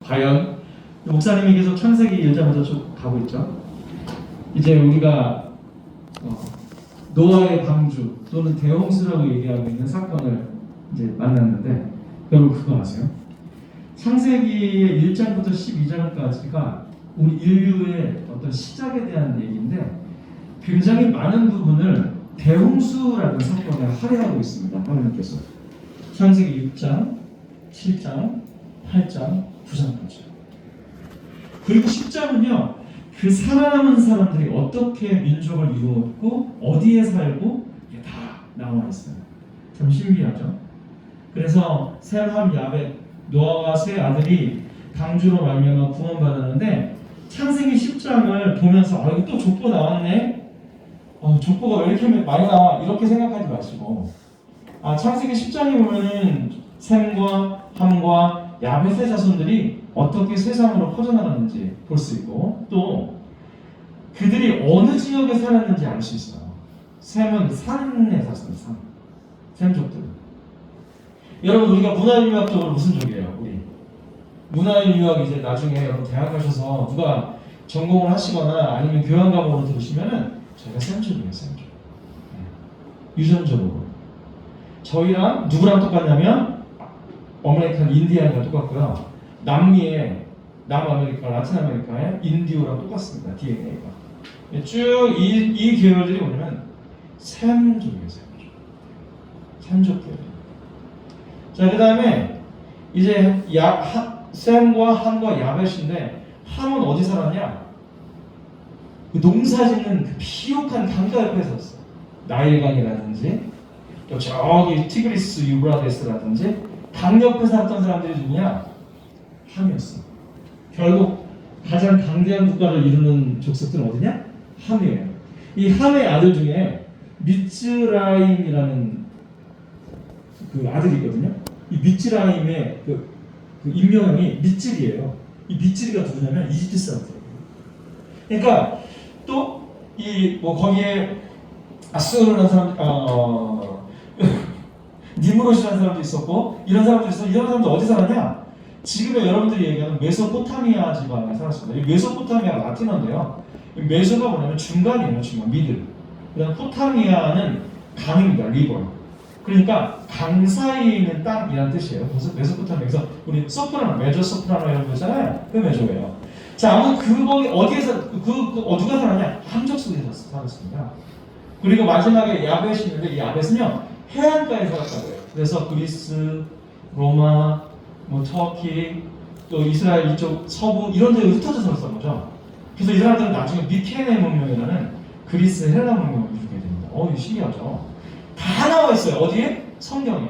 과연 목사님이 계속 창세기 1장부터 쭉 가고 있죠. 이제 우리가 노아의 방주 또는 대홍수라고 얘기하고 있는 사건을 이제 만났는데 여러분 그거 아세요? 창세기의 1장부터 12장까지가 우리 인류의 어떤 시작에 대한 얘기인데 굉장히 많은 부분을 대홍수라는 사건에 할애하고 있습니다. 하나님께서 창세기 6장, 7장, 8장, 9장까지. 그리고 10장은요. 그 살아남은 사람들이 어떻게 민족을 이루었고 어디에 살고 이게 다 나와 있어요. 참 신기하죠. 그래서 셈, 함, 야벳, 노아와 세 아들이 방주로 말미암아 구원받았는데 창세기 10장을 보면서 이거 또 족보 나왔네. 족보가 왜 이렇게 많이 나와? 이렇게 생각하지 마시고 창세기 10장에 보면은 셈과 함과 야벳의 자손들이 어떻게 세상으로 퍼져나갔는지 볼 수 있고 또 그들이 어느 지역에 살았는지 알 수 있어요. 셈은 산에 살았어요. 셈족들. 여러분 우리가 문화인류학적으로 무슨 족이에요? 우리 문화인류학 이제 나중에 여러분 대학 가셔서 누가 전공을 하시거나 아니면 교양 과목으로 들으시면은 저희가 셈족이에요. 셈족. 유전적으로 저희랑 누구랑 똑같냐면 아메리칸 인디안과 똑같고요. 남아메리카, 라틴 아메리카의 인디오랑 똑같습니다. DNA가. 쭉 이 계열들이 뭐냐면 셈족이에요. 셈족 계열. 자, 그 다음에 이제 셈과 함과 야벳인데 함은 어디 살았냐? 그 농사 짓는 그 비옥한 강가 옆에 살았어. 나일강이라든지 또 저기 티그리스 유브라데스라든지 강 옆에 살았던 사람들이 누구냐? 함이었어. 결국 가장 강대한 국가를 이루는 족속들은 어디냐? 함이에요. 이 함의 아들 중에 미츠라임이라는 그 아들이 있거든요. 이 미츠라임의 그 임명이 미츠리예요. 이 미츠리가 누구냐면 이집트 사람들이에요. 그러니까 또 이 뭐 거기에 아수르라는 사람, 니무롯이라는 사람도 있었고 이런 사람도 있어. 이런 사람들 어디 살았냐? 지금의 여러분들이 얘기하는 메소포타미아 지방에 살았습니다. 이 메소포타미아가 라틴어인데요. 메소가 뭐냐면 중간이에요. 중간, 미들. 그다음 포타미아는 강입니다. 리버. 그러니까 강 사이에 있는 땅이라는 뜻이에요. 그래서 메소포타미아에서 우리 소프라노, 메조 소프라노 이런 거 있잖아요. 그 메조예요. 자, 아무튼 그거 어디에서 누가 살았냐? 함족 속에 살았습니다. 그리고 마지막에 야벳이 있는데 이 야벳은요 해안가에 살았다고 해요. 그래서 그리스, 로마, 뭐 터키, 또 이스라엘 이쪽 서부 이런 데에 흩어져 살았던 거죠. 그래서 이 사람들은 나중에 미케네 문명이라는 그리스 헬라 문명을 이루게 됩니다. 이거 신기하죠. 다 나와 있어요. 어디에? 성경에.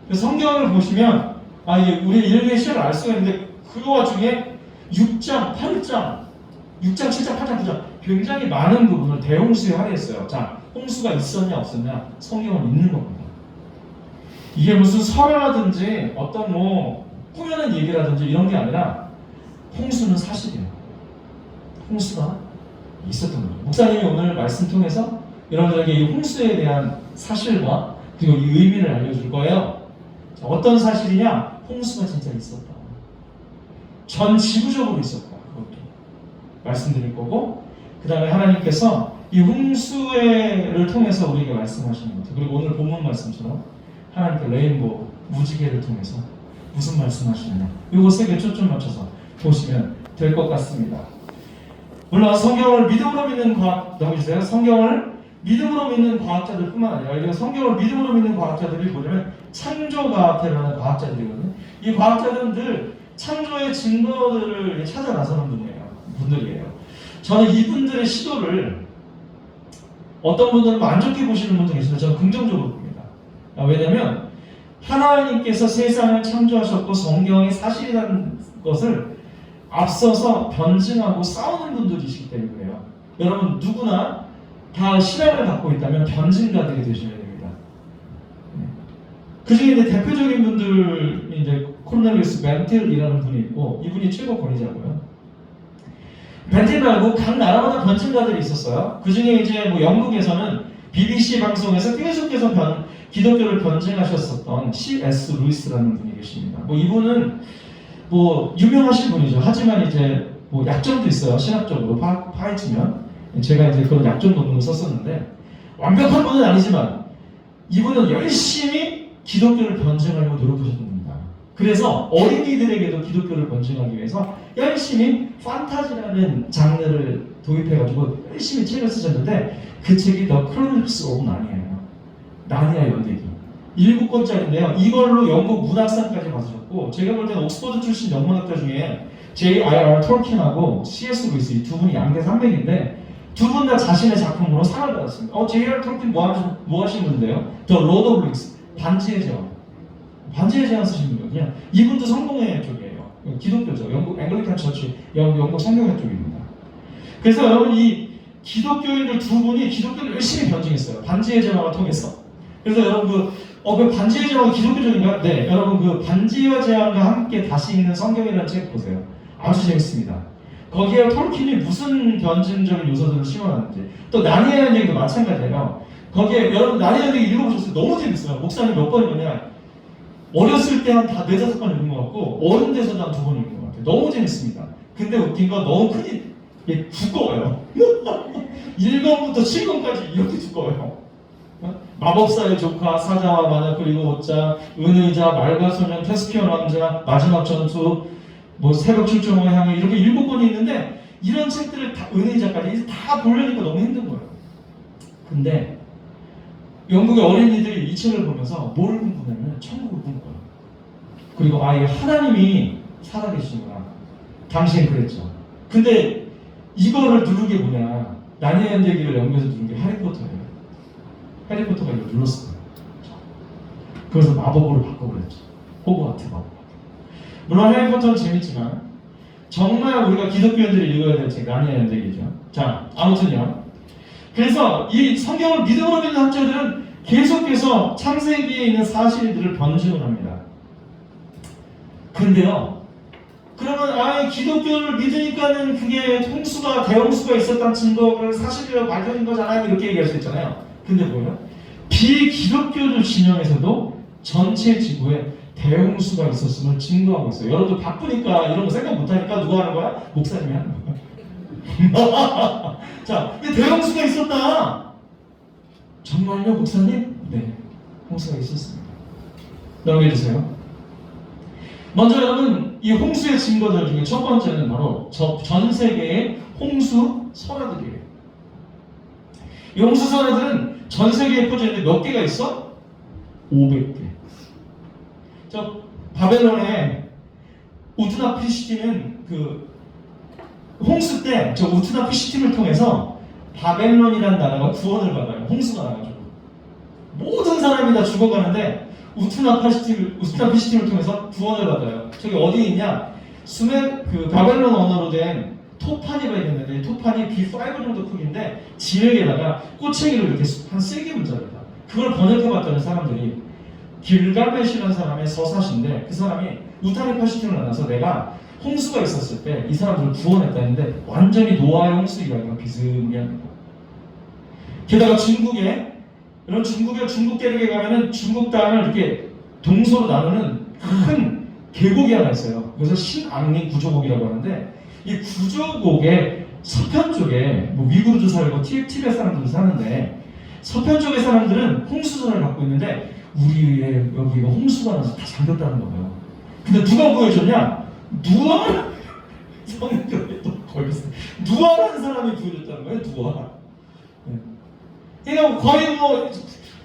그래서 성경을 보시면 이게 우리 인류의 시작을 알 수가 있는데 그 와중에 6장, 8장, 6장, 7장, 8장, 9장 굉장히 많은 부분을 대홍수에 할애했어요. 자, 홍수가 있었냐 없었냐 성경은 있는 겁니다. 이게 무슨 설화라든지 어떤 뭐 꾸며낸 얘기라든지 이런 게 아니라 홍수는 사실이에요. 홍수가 있었던 거죠. 목사님이 오늘 말씀 통해서 여러분들에게 이 홍수에 대한 사실과 그리고 이 의미를 알려줄 거예요. 자, 어떤 사실이냐? 홍수가 진짜 있었다. 전 지구적으로 있었다. 그것도 말씀드릴 거고 그 다음에 하나님께서 이 홍수를 통해서 우리에게 말씀하시는 것. 그리고 오늘 본문 말씀처럼 하나님께 레인보우 무지개를 통해서 무슨 말씀하시느냐 이거 세 개 초점 맞춰서 보시면 될 것 같습니다. 물론 성경을 믿음으로 믿는 과학 넘겨주세요. 성경을 믿음으로 믿는 과학자들 뿐만 아니라 이런 성경을 믿음으로 믿는 과학자들이 뭐냐면 창조과학회라는 과학자들이거든요. 이 과학자들은 늘 창조의 증거들을 찾아 나서는 분들이에요. 저는 이분들의 시도를 어떤 분들은 만족해 보시는 분도 계시는데 저는 긍정적으로 봅니다. 왜냐하면 하나님께서 세상을 창조하셨고 성경이 사실이라는 것을 앞서서 변증하고 싸우는 분들이시기 때문에 그래요. 여러분 누구나 다 신앙을 갖고 있다면 변증가들이 되셔야 됩니다. 그 중에 이제 대표적인 분들이 이제 코르넬리우스 벤틸이라는 분이 있고 이분이 최고 권위자고요. 벤틸 말고 각 나라마다 변증가들이 있었어요. 그 중에 이제 뭐 영국에서는 BBC 방송에서 계속해서 기독교를 변증하셨었던 C.S. 루이스라는 분이 계십니다. 뭐 이분은 뭐 유명하신 분이죠. 하지만 이제 뭐 약점도 있어요. 신학적으로 파헤치면 제가 이제 그런 약점 논문을 썼었는데 완벽한 분은 아니지만 이분은 열심히 기독교를 변증하려고 노력하셨던 분입니다. 그래서 어린이들에게도 기독교를 변증하기 위해서 열심히 판타지라는 장르를 도입해가지고 열심히 책을 쓰셨는데 그 책이 The Chronicles of Narnia예요. 나니아 연대기. 7권짜리인데요. 이걸로 영국 문학상까지 받으셨고 제가 볼 때는 옥스퍼드 출신 영문학자 중에 J.R.R. 톨킨하고 C.S. 루이스 이 두 분이 양대 산맥인데 두 분 다 자신의 작품으로 상을 받았습니다. J.R.R. 톨킨 뭐 하신 분인데요? The Lord of Rings 반지의 제왕. 반지의 제왕 쓰신 분이거든요. 이분도 성공회 쪽이에요. 기독교죠. 영국 앵글리칸 처치, 영국 성경회 쪽입니다. 그래서 여러분 이 기독교인들 두 분이 기독교를 열심히 변증했어요. 반지의 제왕을 통해서. 그래서 여러분 그 반지의 제왕이 기독교적인가요? 네. 여러분 그 반지와 제왕과 함께 다시 읽는 성경이라는 책 보세요. 아주 재밌습니다. 거기에 톨킨이 무슨 변증적인 요소들을 심어놨는지 또 나니아 얘기도 마찬가지예요. 거기에 여러분 나니아 얘기 읽어보셨어요? 너무 재밌어요. 목사님 몇 번 읽었냐? 어렸을 때 한 다 4-5번 읽은 것 같고 어른 돼서도 한 2번 읽은 것 같아요. 너무 재밌습니다. 근데 웃긴 건 너무 크니 두꺼워요. 1권부터 7권까지 이렇게 두꺼워요. 마법사의 조카, 사자와 마녀 그리고 옷자, 은의자, 말과소년, 테스피온 왕자, 마지막 전투, 뭐 새벽 출정의 향해 이렇게 7권이 있는데 이런 책들을 다 은의자까지 다 보려니까 너무 힘든 거예요. 근데 영국의 어린이들이 이 책을 보면서 뭐를 궁금해하면 천국을 궁금해요. 그리고 이 하나님이 살아계시구나. 당시엔 그랬죠. 근데 이거를 누른 게 뭐냐? 나니아 연대기를 연구해서 누른 게 해리포터예요. 해리포터가 이걸 눌렀어요. 그래서 마법으로 바꿔버렸죠. 호그와트 마법. 물론 해리포터는 재밌지만 정말 우리가 기독교인들이 읽어야 될 책 나니아 연대기죠. 자, 아무튼요. 그래서 이 성경을 믿음으로 믿는 학자들은 계속해서 창세기에 있는 사실들을 변증을 합니다. 근데요. 그러면 기독교를 믿으니까는 그게 대홍수가 있었다는 증거를 사실이라고 밝혀진 거잖아요. 이렇게 얘기할 수 있잖아요. 근데 뭐예요? 비기독교들 진영에서도 전체 지구에 대홍수가 있었음을 증거하고 있어요. 여러분들 바쁘니까 이런 거 생각 못하니까 누가 하는 거야? 목사님이 하는 거야. 자, 대홍수가 있었다. 정말요, 목사님? 네, 홍수가 있었습니다. 넘겨주세요. 먼저 여러분, 이 홍수의 증거들 중에 첫 번째는 바로 전 세계의 홍수 설화들이에요. 이 홍수 설화들은 전 세계에 퍼져 있는데 몇 개가 있어? 500개. 저 바벨론의 우트나피시티는 그 홍수 때 저 우트나피시티를 통해서 바벨론이라는 나라가 구원을 받아요. 홍수가 나가지고 모든 사람이 다 죽어가는데 우트나피시티를 통해서 구원을 받아요. 저기 어디 있냐? 그 바벨론 언어로 된 토파니가 있는데 토파니 B5 정도 크기인데 진흙에다가 꼬챙이를 이렇게 한 3개 문자입니다. 그걸 번역해봤더니 사람들이 길가메시라는 사람의 서사시인데 그 사람이 우트나피시티를 만나서 내가 홍수가 있었을 때 이 사람들을 구원했다 했는데 완전히 노아의 홍수 이야기가 비슷합니다. 게다가 이런 중국 대륙에 가면은 중국 땅을 이렇게 동서로 나누는 큰 계곡이 하나 있어요. 그래서 신앙리 구조곡이라고 하는데 이 구조곡의 서편 쪽에 뭐 위구르도 살고 티베트 사람들도 사는데 서편 쪽의 사람들은 홍수선을 갖고 있는데 우리의 여기가 홍수가 나서 다 잠겼다는 거예요. 근데 누가 구해줬냐? 누아? 성경에 또 걸렸어요. 누아라는 사람이 구해줬다는 거예요. 누아. 그러니까 거의 뭐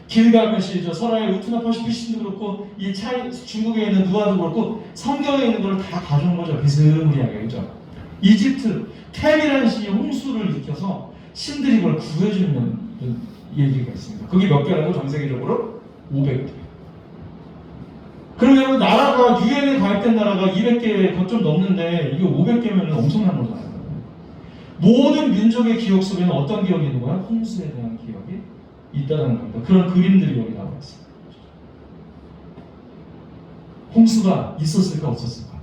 길가메시, 설화의 우트나피시티도 그렇고 이 중국에 있는 누아도 그렇고 성경에 있는 걸 다 가져온 거죠. 비스무리하게 그죠? 이집트 템이라는 신이 홍수를 일으켜서 신들이 그걸 구해주는 얘기가 있습니다. 그게 몇 개라고 전 세계적으로 500개. 그러면 나라가 유엔에 가입된 나라가 200개 좀 넘는데 이게 500개면 엄청난 거잖아요. 모든 민족의 기억 속에는 어떤 기억이 있는 거야? 홍수에 대한 기억이 있다는 겁니다. 그런 그림들이 여기 나와 있어요. 홍수가 있었을까 없었을까?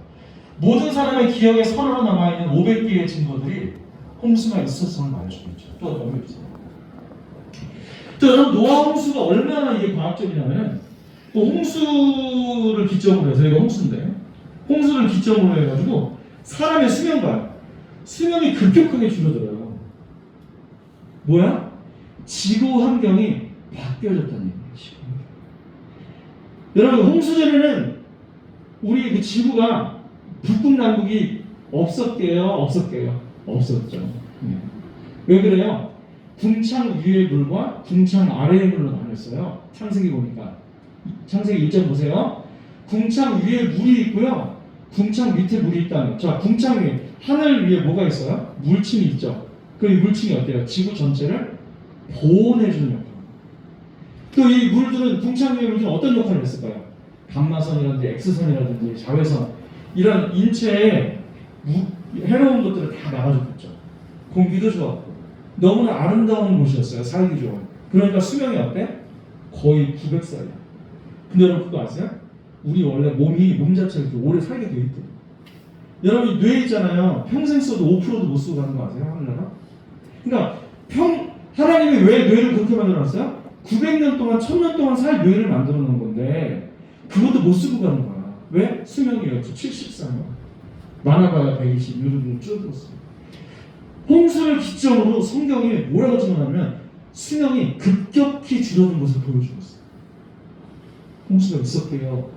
모든 사람의 기억에 선으로 남아있는 500개의 증거들이 홍수가 있었음을 말해주고 있죠. 또 넘겨주세요. 또 여러분 노아 홍수가 얼마나 이게 과학적이냐면 홍수를 기점으로 해서 이거 홍수인데 홍수를 기점으로 해가지고 사람의 수명이 급격하게 줄어들어요. 뭐야? 지구 환경이 바뀌어졌다는 얘기예요. 지구 환경. 여러분, 홍수 전에는 우리 그 지구가 북극 남극이 없었죠. 왜 그래요? 궁창 위의 물과 궁창 아래의 물로 나눴어요. 창세기 보니까. 창세기 1장 보세요. 궁창 위에 물이 있고요. 궁창 밑에 물이 있다는. 자, 궁창 위에 하늘 위에 뭐가 있어요? 물층이 있죠. 그 물층이 어때요? 지구 전체를 보호해주는 역할. 또 이 물들은 궁창 위의 물들은 어떤 역할을 했을까요? 감마선이라든지 X선이라든지 자외선 이런 인체에 해로운 것들을 다 막아줬겠죠. 공기도 좋았고 너무나 아름다운 곳이었어요. 살기 좋은. 그러니까 수명이 어때? 거의 900살이야. 근데 여러분 그거 아세요? 우리 원래 몸 자체가 이렇게 오래 살게 돼 있대요. 여러분 뇌 있잖아요. 평생 써도 5%도 못 쓰고 가는 거 아세요? 하늘나라? 그러니까 하나님이 왜 뇌를 그렇게 만들어놨어요? 900년 동안 1000년 동안 살 뇌를 만들어 놓은 건데 그것도 못 쓰고 가는 거야. 왜? 수명이 74년. 많아봐야 120, 요즘은 줄어들었어요. 홍수를 기점으로 성경이 뭐라고 증언하면 수명이 급격히 줄어든 것을 보여주고 있어요. 홍수가 있었게요.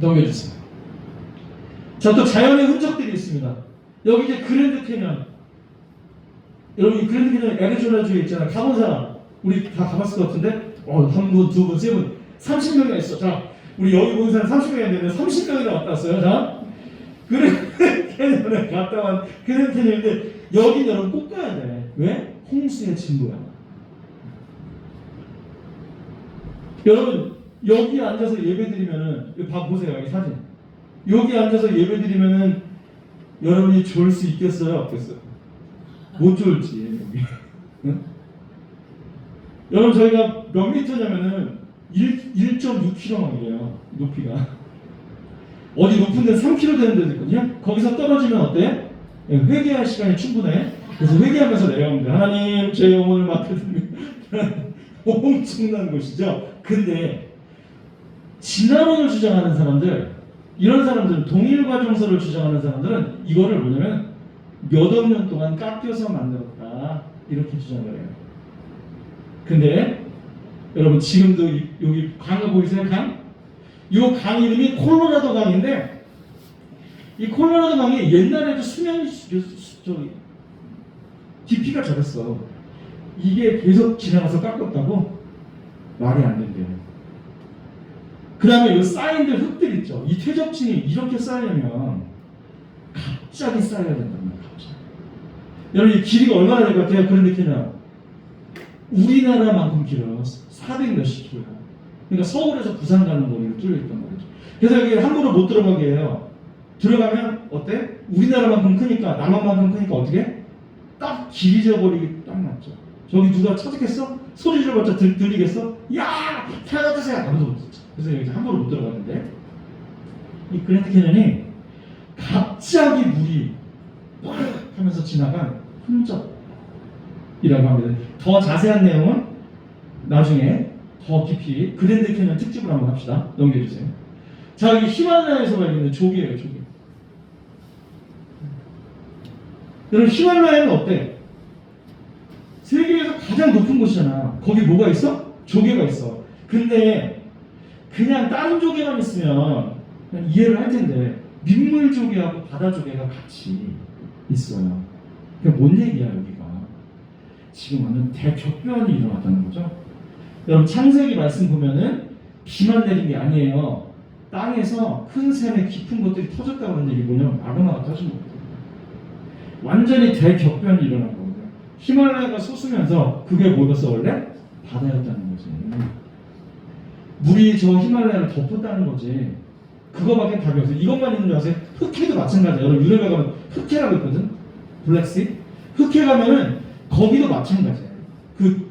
넘겨주세요. 자, 또 자연의 흔적들이 있습니다. 여기 이제 그랜드 캐년. 여러분 이 그랜드 캐년 애리조나주에 있잖아요. 가본 사람 우리 다 가봤을 것 같은데 한 분, 두 분, 세 분 30명이나 있어. 자, 우리 여기 본 사람 30명이 됐는데 30명이나 왔다 왔어요. 자, 그랜드 캐년에 갔다 온 그랜드 캐년인데 여기 여러분 꼭 가야 돼. 왜? 홍수의 진보야. 여러분 여기 앉아서 예배드리면은 보세요. 여기 사진. 여기 앉아서 예배드리면은 여러분이 좋을 수 있겠어요? 없겠어요? 못 좋을지. 응? 여러분 저희가 몇 미터냐면은 1.6km이에요. 높이가. 어디 높은 데는 3km 되는 데도 있거든요. 거기서 떨어지면 어때? 회개할 시간이 충분해. 그래서 회개하면서 내려가면 돼. 하나님 제 영혼을 맡겨드립니다. 엄청난 곳이죠. 근데 진화론을 주장하는 사람들, 이런 사람들은 동일과정설을 주장하는 사람들은 이거를 뭐냐면 몇억 년 동안 깎여서 만들었다 이렇게 주장을 해요. 근데 여러분 지금도 여기 강가 보이세요? 강? 이 강 이름이 콜로라도 강인데 이 콜로라도 강이 옛날에도 깊이가 저랬어. 이게 계속 지나가서 깎았다고? 말이 안 된대요. 그 다음에 이 쌓인들 흙들 있죠. 이 퇴적층이 이렇게 쌓이려면 갑자기 쌓여야 된단 말이에요. 갑자기. 여러분 이 길이가 얼마나 될 것 같아요? 그런데 그냥 우리나라만큼 길어요. 400 몇십 킬로야. 그러니까 서울에서 부산 가는 거리로 뚫려 있단 말이죠. 그래서 여기 함부로 못 들어가게 해요. 들어가면 어때? 우리나라만큼 크니까 남한만큼 크니까 어떻게? 딱 길이져 버리기 딱 맞죠. 저기 누가 찾겠어? 소리 질러봤자 들리겠어? 야! 살려주세요! 아무도 못 듣죠. 그래서 여기 함부로 못 들어가는데 이 그랜드 캐년이 갑자기 물이 빡 하면서 지나간 흔적이라고 합니다. 더 자세한 내용은 나중에 더 깊이 그랜드 캐년 특집을 한번 합시다. 넘겨주세요. 자, 여기 히말라야에서 발견된 조개예요. 조개. 여러분 히말라야는 어때? 세계에서 가장 높은 곳이잖아. 거기 뭐가 있어? 조개가 있어. 근데 그냥 다른 조개만 있으면 그냥 이해를 할 텐데 민물 조개하고 바다 조개가 같이 있어요. 그게 뭔 얘기야 여기가? 지금 완전 대격변이 일어났다는 거죠. 여러분 창세기 말씀 보면은 비만 내린 게 아니에요. 땅에서 큰 샘에 깊은 것들이 터졌다고 하는 얘기 뭐냐면 마그마가 터진 거거든요. 완전히 대격변이 일어난 거거든요. 히말라야가 솟으면서 그게 뭐였어 원래? 바다였다는 거지. 물이 저 히말라야를 덮었다는 거지. 그거밖에 답이 없어요. 이것만 있는 줄 아세요? 흑해도 마찬가지예요. 여러분 유럽에 가면 흑해라고 있거든. 블랙시. 흑해 가면은 거기도 마찬가지예요. 그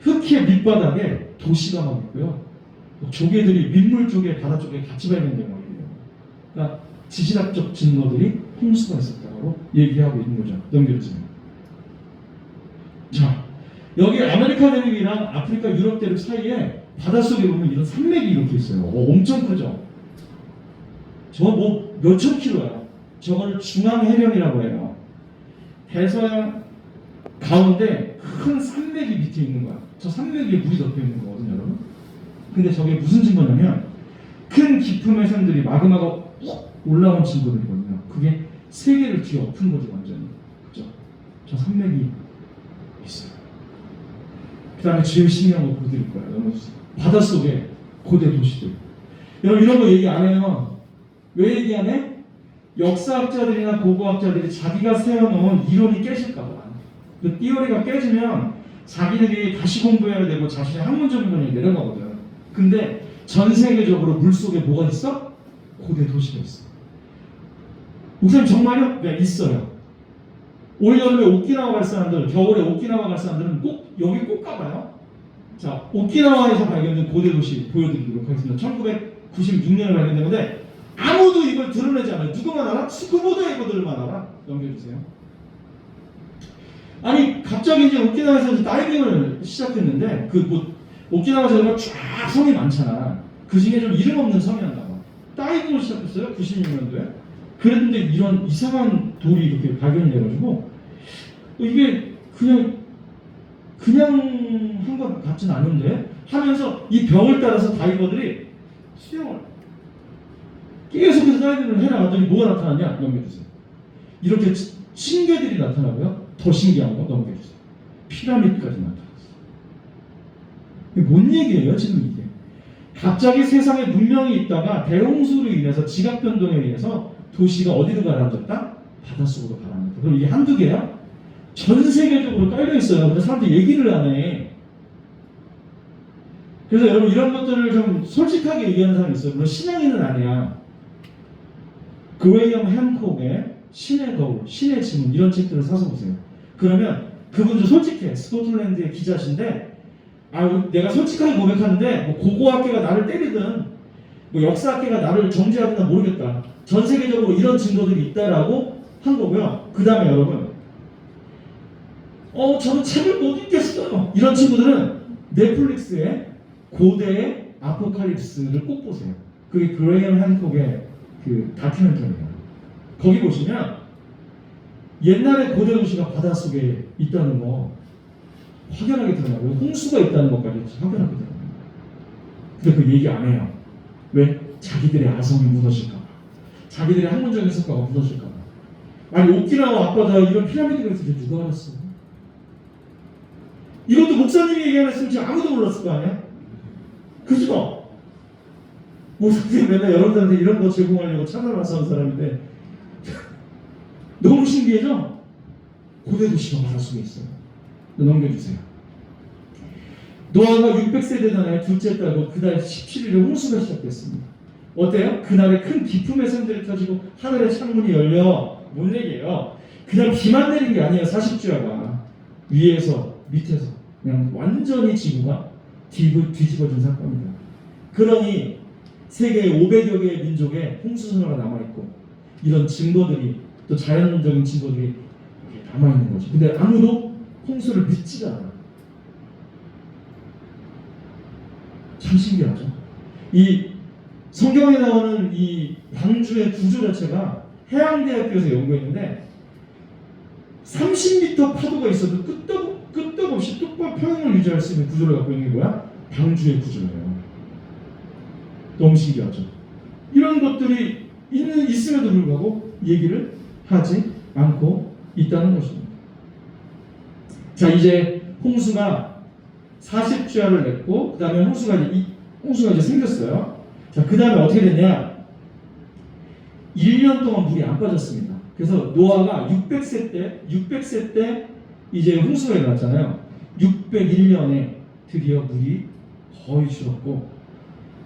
흑해 밑바닥에 도시가 막 있고요. 조개들이 민물 쪽에 바다 쪽에 같이 발견된 거예요. 그러니까 지질학적 증거들이 홍수가 있었다고 얘기하고 있는 거죠. 넘겨주세요. 자, 여기 아메리카 대륙이랑 아프리카 유럽 대륙 사이에 바닷속에 보면 이런 산맥이 이렇게 있어요. 엄청 크죠? 저 뭐 몇천 킬로야. 저거를 중앙해령이라고 해요. 대서양 가운데 큰 산맥이 밑에 있는 거야. 저 산맥 위에 물이 덮여 있는 거거든요, 여러분. 근데 저게 무슨 증거냐면 큰 깊음의 샘들이 마그마가 올라온 증거들이거든요. 그게 세계를 뒤엎은 거지 완전히. 그죠? 저 산맥이 있어요. 그 다음에 제일 신기한 거 보여드릴 거예요. 넘어주세요. 바닷속에 고대 도시들. 여러분 이런 거 얘기 안 해요. 왜 얘기 안 해? 역사학자들이나 고고학자들이 자기가 세워놓은 이론이 깨질까봐. 그 띠어리가 깨지면 자기들이 다시 공부해야 되고 자신의 학문적인 논이 내려가거든. 근데 전 세계적으로 물속에 뭐가 있어? 고대 도시가 있어. 목사님 정말요? 네, 있어요. 올여름에 오키나와 갈 사람들, 겨울에 오키나와 갈 사람들은 꼭 여기 꼭 가봐요. 자, 오키나와에서 발견된 고대 도시 보여드리도록 하겠습니다. 1996년에 발견된 건데 아무도 이걸 드러내지 않아요. 누구만 알아? 스쿠버 다이버들만 알아. 넘겨주세요. 아니 갑자기 이제 오키나와에서 다이빙을 시작했는데 그 뭐 오키나와 제가 쫙 섬이 많잖아. 그 중에 좀 이름 없는 섬이었나 봐. 다이빙을 시작했어요. 96년도에. 그랬는데 이런 이상한 돌이 이렇게 발견이 돼가지고 이게 그냥 한 것 같진 않은데 하면서 이 벽을 따라서 다이버들이 수영을 계속해서 다이빙을 해나갔더니 뭐가 나타났냐? 넘겨주세요. 이렇게 신괴들이 나타나고요. 더 신기한 거 넘겨주세요. 피라미드까지 나타났어요. 이게 뭔 얘기예요 지금 이게? 갑자기 세상에 문명이 있다가 대홍수로 인해서 지각 변동에 의해서 도시가 어디로 가라앉았다? 바닷속으로 가라앉았다. 그럼 이게 한두 개야? 전 세계적으로 깔려 있어요. 근데 사람들이 얘기를 안 해. 그래서 여러분 이런 것들을 좀 솔직하게 얘기하는 사람이 있어요. 물론 신앙인은 아니야. 그웨이엄 한콕의 신의 거울, 신의 지문 이런 책들을 사서 보세요. 그러면 그분도 솔직해. 스코틀랜드의 기자신데 내가 솔직하게 고백하는데 뭐 고고학계가 나를 때리든 뭐 역사학계가 나를 정죄하든 모르겠다. 전 세계적으로 이런 증거들이 있다라고 한 거고요. 그 다음에 여러분 저는 책을 못 읽겠어요. 이런 친구들은 넷플릭스에 고대의 아포칼립스를 꼭 보세요. 그게 그레이엄 한콕의 그 다큐멘터리예요. 거기 보시면 옛날에 고대 도시가 바닷속에 있다는 거 확연하게 드러나고요. 홍수가 있다는 것까지 확연하게 드러나요. 근데 그 얘기 안 해요. 왜? 자기들의 아성이 무너질까 봐. 자기들의 학문적인 성과가 무너질까 봐. 아니 오키나와 앞바다 이런 피라미드가 있을 때 누가 알았어? 이것도 목사님이 얘기 안 했으면 지금 아무도 몰랐을 거 아니야? 그죠? 목사님이 맨날 여러분들한테 이런 거 제공하려고 참여를 하는 사람인데 너무 신기해져? 고대 도시가 바닷속에 있어요. 넘겨주세요. 노아가 600세대 전에 둘째 딸고 그달 17일에 홍수가 시작됐습니다. 어때요? 그날에 큰 기품의 샘들이 터지고 하늘의 창문이 열려. 뭔 얘기예요? 그냥 비만 내린 게 아니에요. 40주야가 위에서 밑에서 그냥 완전히 지구가 뒤집어진 사건입니다. 그러니 세계 500여 개의 민족의 홍수선화가 남아있고 이런 증거들이 또 자연적인 증거들이 남아있는 거죠. 근데 아무도 홍수를 믿지가 않아. 참 신기하죠. 이 성경에 나오는 이 방주의 구조 자체가 해양대학교에서 연구했는데 30m 파도가 있어도 끄떡없이 똑바로 평행을 유지할 수 있는 구조를 갖고 있는 게 뭐야? 방주의 구조예요. 너무 신기하죠. 이런 것들이 있음에도 불구하고 얘기를 하지 않고 있다는 것입니다. 자, 이제 홍수가 40주야를 냈고 그 다음에 홍수가 이제 생겼어요. 자, 그 다음에 어떻게 됐냐? 1년 동안 물이 안 빠졌습니다. 그래서 노아가 600세 때 이제 홍수가 일어났잖아요. 601년에 드디어 물이 거의 줄었고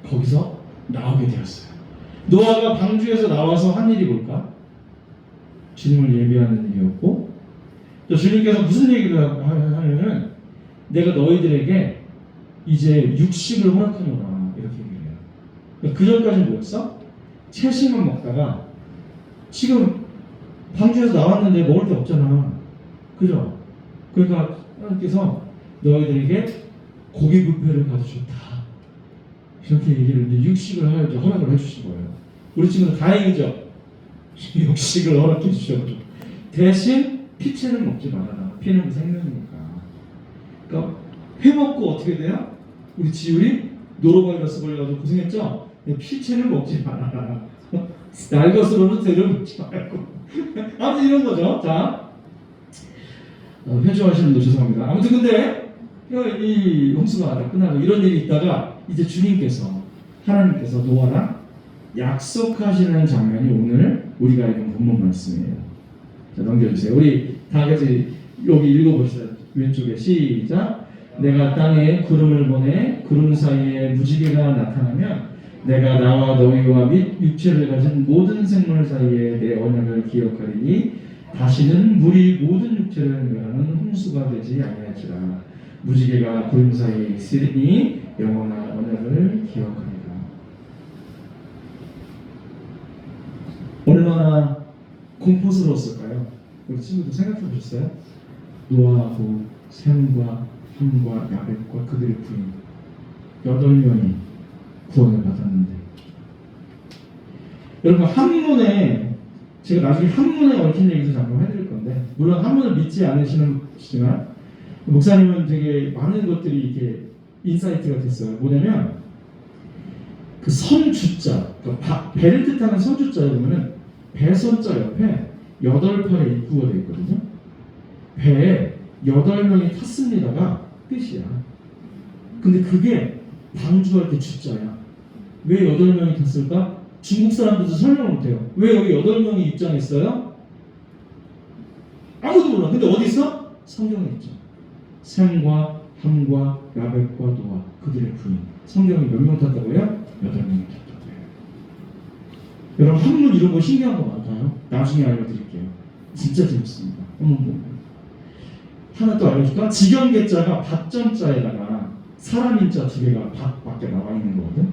거기서 나오게 되었어요. 노아가 방주에서 나와서 한 일이 뭘까? 주님을 예배하는 일이었고 또 주님께서 무슨 얘기를 하냐면 내가 너희들에게 이제 육식을 허락하노라 이렇게 얘기를 해요. 그 전까지는 뭐였어? 채식만 먹다가 지금 방주에서 나왔는데 먹을 게 없잖아. 그죠? 그러니까 하나님께서 너희들에게 고기 뷔페를 가져줬다 그렇게 얘기를 이제 육식을 하여 허락을 해주신 거예요. 우리 친구들 다행이죠. 육식을 허락해 주셔가지고 대신 피채는 먹지 말아라. 피는 그 생명이니까. 그러니까 회 먹고 어떻게 돼요? 우리 지율이 노로바이러스 걸려가지고 고생했죠. 피채는 먹지 말아라. 날 것으로는 되려 먹지 말고. 아무튼 이런 거죠. 자, 회주하시는 분 죄송합니다. 아무튼 근데 이 홍수가 다 끝나고 이런 일이 있다가 이제 주님께서 하나님께서 노아랑 약속하시는 장면이 오늘 우리가 읽은 본문 말씀이에요. 자, 넘겨주세요. 우리 다 같이 여기 읽어봅시다. 왼쪽에 시작. 내가 땅에 구름을 보내 구름 사이에 무지개가 나타나면 내가 나와 너희와 및 육체를 가진 모든 생물 사이에 내 언약을 기억하리니 다시는 물이 모든 육체를 멸하는 홍수가 되지 아니할지라. 무지개가 구름 사이에 있으리니 영원한 언약을 기억하리라. 얼마나 공포스러웠을까요? 우리 친구들 생각해 보셨어요? 노아하고 셈과 함과 야벳과 그들의 부인 8명이 구원을 받았는데, 여러분 한문에 제가 나중에 한문에 얽힌 얘기도 잠깐 해드릴 건데, 물론 한문을 믿지 않으시지만 목사님은 되게 많은 것들이 이렇게 인사이트가 됐어요. 뭐냐면 그 선주자, 그러니까 배를 뜻하는 선주자에 보면은 배선자 옆에 8팔의 입구가 되어 있거든요. 배에 8명이 탔습니다가 뜻이야. 근데 그게 방주할 때 주자야. 왜 8명이 탔을까? 중국 사람들도 설명을 못해요. 왜 여기 8명이 입장했어요? 아무도 몰라. 근데 어디 있어? 성경에 있죠. 셈과 함과 야벳과 노아 그들의 부인. 성경이 몇 명 탔다고요? 8명이 탔다고요. 여러분 한문 이런 거 신기한 거 많아요. 나중에 알려드릴게요. 진짜 재밌습니다. 한번 보면. 하나 또 알려줄까? 직연계자가 밭전자에다가 사람인자 2개가 밖에 나와 있는 거거든.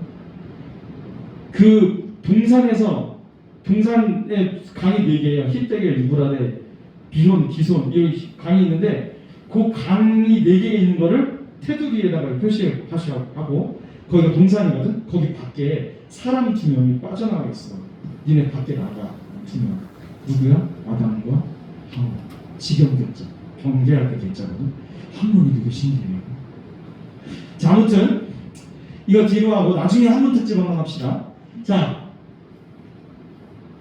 그 동산에서 동산에 강이 4개예요. 힐데겔, 유브라데, 비론, 기손 이런 강이 있는데 그 강이 4개 있는 거를 테두리에다가 표시하고 거기가 동산이거든. 거기 밖에 사람 2명이 빠져나가 있어. 니네 밖에 나가 2명. 누구야? 아담과 하와. 직연계자. 경계할 때 계자거든. 한문이 되게 신기해요. 자, 아무튼 이거 뒤로 하고 나중에 한문 특집 한번 합시다. 자,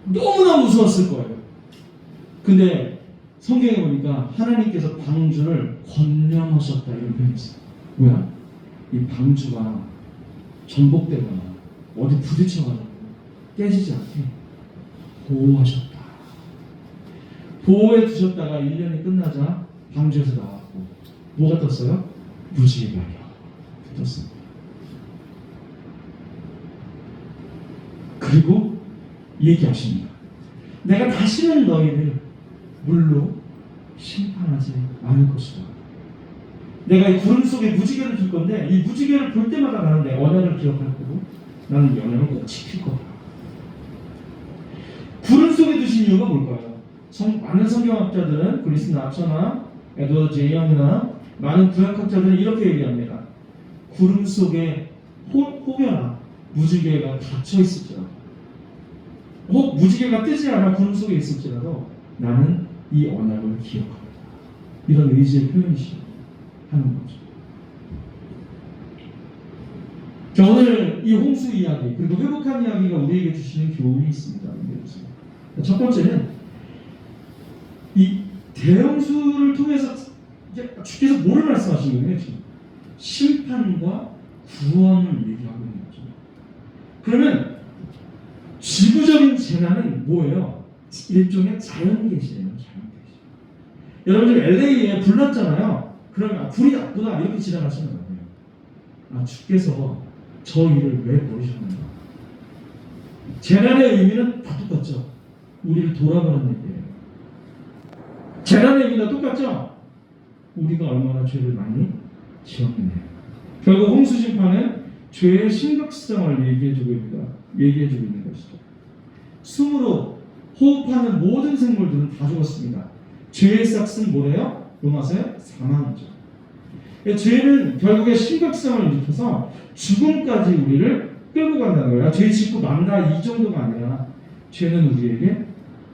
너무나 무서웠을 거예요. 근데 성경에 보니까 하나님께서 방주를 권념하셨다 이런 표현이 있어요. 뭐야? 이 방주가 전복되거나 어디 부딪혀가지고 깨지지 않게 보호하셨다. 보호해 두셨다가 1년이 끝나자 방주에서 나왔고 뭐가 떴어요? 무지개가 떴습니다. 그리고 얘기하십니다. 내가 다시는 너희를 물로 심판하지 않을 것이다. 내가 이 구름 속에 무지개를 줄 건데 이 무지개를 볼 때마다 나는 내 언약을 기억할 거고 나는 이 언약을 꼭 지킬 거다. 구름 속에 두신 이유가 뭘까요? 많은 성경학자들은 그리스 나처나 에드워드 제이언이나 많은 구약학자들은 이렇게 얘기합니다. 구름 속에 혹여나 무지개가 갇혀 있을지라도 혹 무지개가 뜨지 않아 구름 속에 있을지라도 나는 이 언약을 기억합니다. 이런 의지의 표현이시 하는 거죠. 자, 오늘 이 홍수 이야기 그리고 회복한 이야기가 우리에게 주시는 교훈이 있습니다. 첫 번째는 이 대형수를 통해서 주께서 뭐를 말씀하시는 거예요? 지금 심판과 구원을 얘기하고 있는 거죠. 그러면 지구적인 재난은 뭐예요? 일종의 자연계시예요. 자연계시. 여러분들 LA에 불 났잖아요. 그러면 불이 났구나 이렇게 지나가시는 거예요. 주께서 저 일을 왜 버리셨는가? 재난의 의미는 다 똑같죠. 우리를 돌아보는 얘기예요. 재난의 의미가 똑같죠. 우리가 얼마나 죄를 많이 지었느냐. 결국 홍수 심판은 죄의 심각성을 얘기해주고 있는 것이죠. 숨으로 호흡하는 모든 생물들은 다 죽었습니다. 죄의 싹은 뭐래요? 로마서에 사망이죠. 죄는 결국에 심각성을 일으켜서 죽음까지 우리를 끌고 간다는 거예요. 죄 짓고 만다 이 정도가 아니라 죄는 우리에게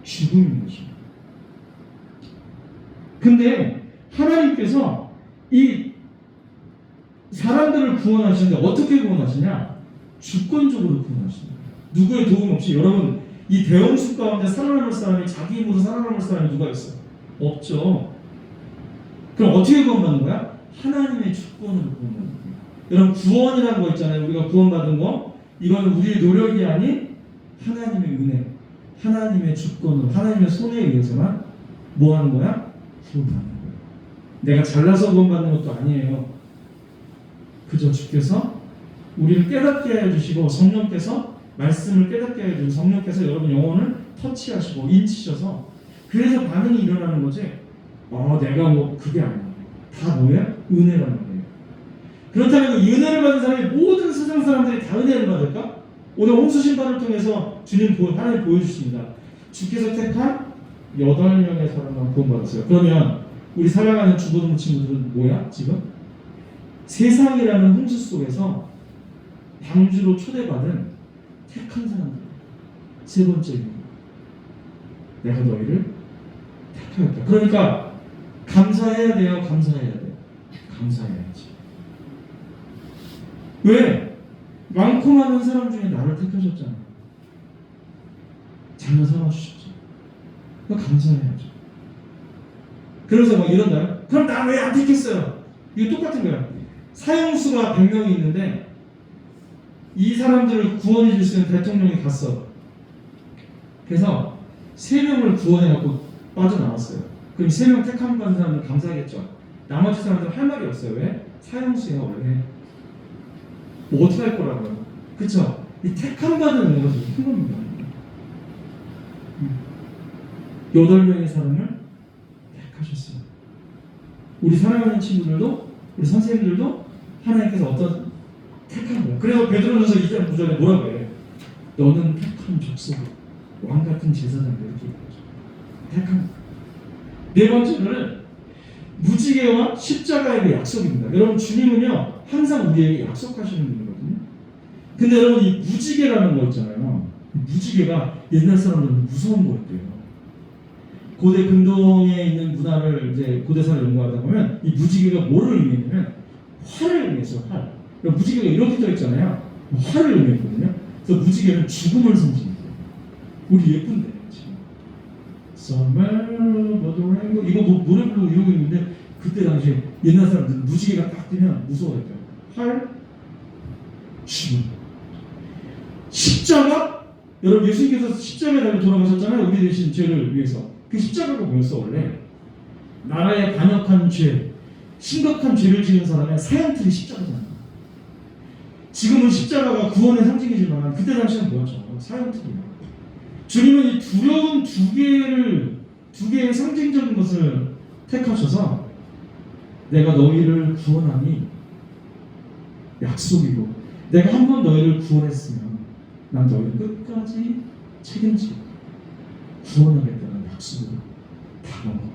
죽음인 거죠. 근데 하나님께서 이 사람들을 구원하시는데 어떻게 구원하시냐? 주권적으로 구원하십니다. 누구의 도움 없이. 여러분, 이 대홍수 가운데 살아남을 사람이, 자기 힘으로 살아남을 사람이 누가 있어요? 없죠. 그럼 어떻게 구원받는 거야? 하나님의 주권으로 구원받는 거예요. 여러분, 구원이라는 거 있잖아요. 우리가 구원받은 거, 이건 우리의 노력이 아닌 하나님의 은혜, 하나님의 주권으로, 하나님의 손에 의해서만 뭐 하는 거야? 구원받는 거예요. 내가 잘나서 구원받는 것도 아니에요. 그저 주께서 우리를 깨닫게 해주시고, 성령께서 말씀을 깨닫게 해주시고, 성령께서 여러분 영혼을 터치하시고 인치셔서, 그래서 반응이 일어나는 거지. 내가 뭐 그게 아니야. 다 뭐야? 은혜라는 거예요. 그렇다면 이 은혜를 받은 사람이, 모든 세상 사람들이 다 은혜를 받을까? 오늘 홍수 심판을 통해서 주님 하나님 보여주십니다. 주께서 택한 8명의 사람만 구원받았어요. 그러면 우리 살아가는 주부동 친구들은 뭐야? 지금 세상이라는 홍수 속에서 방주로 초대받은 택한 사람들. 세 번째입니다. 내가 너희를 택하였다. 그러니까 감사해야 돼요? 감사해야 돼요? 감사해야지. 왜? 많고 많은 사람 중에 나를 택하셨잖아. 자녀 삼아주셨죠. 그거 감사해야죠. 그래서 막 이런다요? 그럼 나 왜 안 택했어요? 이거 똑같은 거야. 사형수가 100명이 있는데 이 사람들을 구원해 줄 수 있는 대통령이 갔어. 그래서 3명을 구원해갖고 빠져나왔어요. 그럼 3명 택함 받은 사람은 감사하겠죠. 나머지 사람들은 할 말이 없어요. 왜? 사형수야 원래. 뭐 어떻게 할 거라고요? 그쵸? 이 택함 받은 은혜가 되게 큰 겁니다. 8명의 사람을 택하셨어요. 우리 사랑하는 친구들도, 우리 선생님들도 하나님께서 어떤 택한 거예요. 그래서 베드로전서 2장 9절에 뭐라고 해요? 너는 택한 족속, 왕 같은 제사장들, 이렇게 얘기하죠. 택한 거. 네 번째는 무지개와 십자가의 약속입니다. 여러분, 주님은요 항상 우리에게 약속하시는 분이거든요. 근데 여러분, 이 무지개라는 거 있잖아요. 무지개가 옛날 사람들은 무서운 거였대요. 고대 근동에 있는 문화를 이제 고대사를 연구하다 보면 이 무지개가 뭐를 의미했냐면 활을 의미했어요. 활. 무지개가 이렇게 떠 있잖아요. 활을 의미했거든요. 그래서 무지개는 죽음을 상징해요. 우리 예쁜데 지금. 이거 뭐 노래 부르고 이러고 있는데, 그때 당시에 옛날 사람들은 무지개가 딱 뜨면 무서워했대요. 활, 죽음. 십자가? 여러분, 예수님께서 십자가에 달려 돌아가셨잖아요. 우리 대신 죄를 위해서. 그 십자가가 뭐였어 원래? 나라의 반역한 죄, 심각한 죄를 지은 사람의 사형틀이 십자가잖아요. 지금은 십자가가 구원의 상징이지만 그때 당시에는 뭐였죠? 사형틀이에요. 주님은 이 두려운 두 개의 상징적인 것을 택하셔서 내가 너희를 구원하니 약속이고, 내가 한 번 너희를 구원했으면 난 너희를 끝까지 책임지고 구원하겠다는 약속으로 다가온 거야.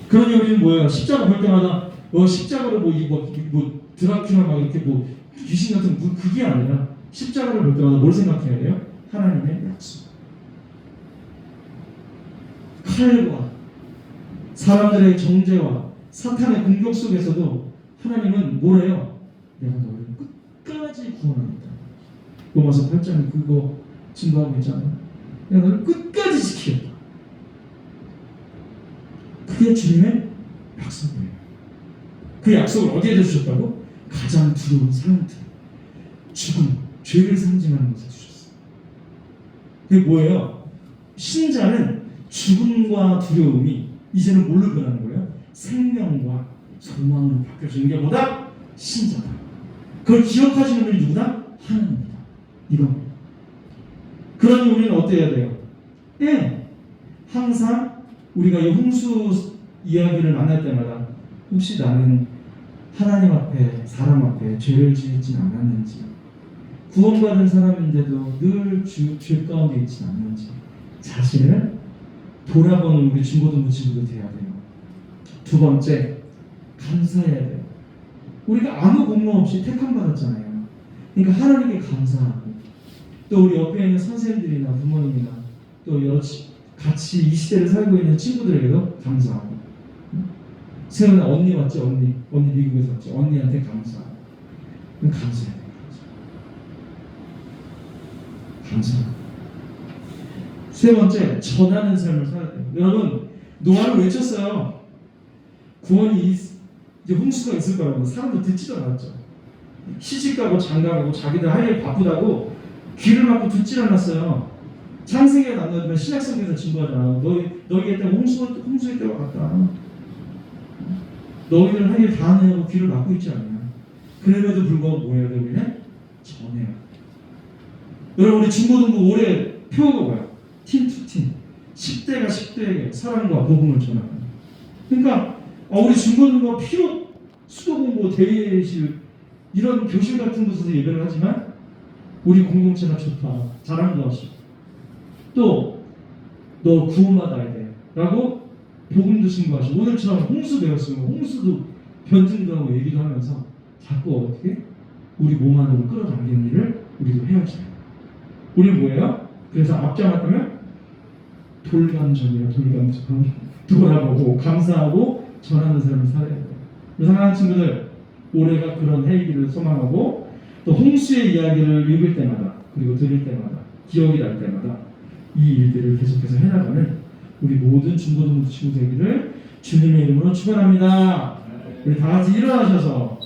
그러니 우리는 뭐예요? 십자가 볼 때마다 십자가로 뭐 드라큘라 막 이렇게 뭐 귀신 같은 그게 아니라, 십자가를 볼 때마다 뭘 생각해야 돼요? 하나님의 약속. 칼과 사람들의 정죄와 사탄의 공격 속에서도 하나님은 뭐래요? 내가 너를 끝까지 구원하겠다. 로마서 8장에 그거 증거하고 있잖아요. 내가 너를 끝까지 지키겠다. 그게 주님의 약속이에요. 그 약속을 어디에 주셨다고? 가장 두려운 사람들, 죽음, 죄를 상징하는 것에 주셨어요. 그게 뭐예요? 신자는 죽음과 두려움이 이제는 뭘로 변하는 거예요? 생명과 소망으로 바뀌어지는 게 뭐다? 신자다. 그걸 기억하시는 분이 누구다? 하나님이다. 이겁니다. 그러니 우리는 어때야 돼요? 항상 우리가 이 홍수 이야기를 만날 때마다 혹시 나는 하나님 앞에, 사람 앞에 죄를 지었진 않았는지, 구원받은 사람인데도 늘 죄 가운데 있진 않는지 자신을 돌아보는 우리 중고등부 친구들 돼야 돼요. 두 번째, 감사해야 돼요. 우리가 아무 공로 없이 택함 받았잖아요. 그러니까 하나님께 감사하고, 또 우리 옆에 있는 선생님들이나 부모님이나 또 여러 같이 이 시대를 살고 있는 친구들에게도 감사하고, 세연아 언니 왔지? 언니 미국에서 왔지? 언니한테 감사하고. 감사해야 돼요. 감사하고. 세 번째, 전하는 삶을 살아야 돼요. 여러분, 노아를 외쳤어요. 구원이 이제 홍수가 있을 거라고. 사람들 듣지도 않았죠. 시집가고 장가가고 자기들 할 일 바쁘다고 귀를 막고 듣질 않았어요. 창세기에 나누면 신약성경에서 증거하잖아. 너희에 때문에 홍수의 때가 왔다. 너희들 할 일 다 하느냐고 귀를 막고 있지 않냐. 그럼에도 불구하고 뭐 해야 돼? 우리는 전해야 돼. 여러분, 우리 중고등부 올해 표어가 뭐야? 팀 투 팀. 10대가 10대에게 사랑과 복음을 전하는. 그러니까 우리 중고등부가 필요 수도 공부 대회실 이런 교실 같은 곳에서 예배를 하지만 우리 공동체가 좋다. 자랑도 하시고 또 너 구원받아야 돼 라고 복음도 신고하시고, 오늘처럼 홍수 배웠으면 홍수도 변증도 하고 얘기도 하면서 자꾸 어떻게 우리 몸 안으로 끌어당기는 일을 우리도 해야지. 우리 뭐예요? 그래서 앞장왔다면 돌감전이야. 돌감전. 돌아보고 감사하고 전하는 삶을 살아야 돼요. 사랑하는 친구들, 올해가 그런 해이기를 소망하고, 또 홍수의 이야기를 읽을 때마다 그리고 들을 때마다 기억이 날 때마다 이 일들을 계속해서 해나가는 우리 모든 중고등부 친구 되기를 주님의 이름으로 축원합니다. 우리 다 같이 일어나셔서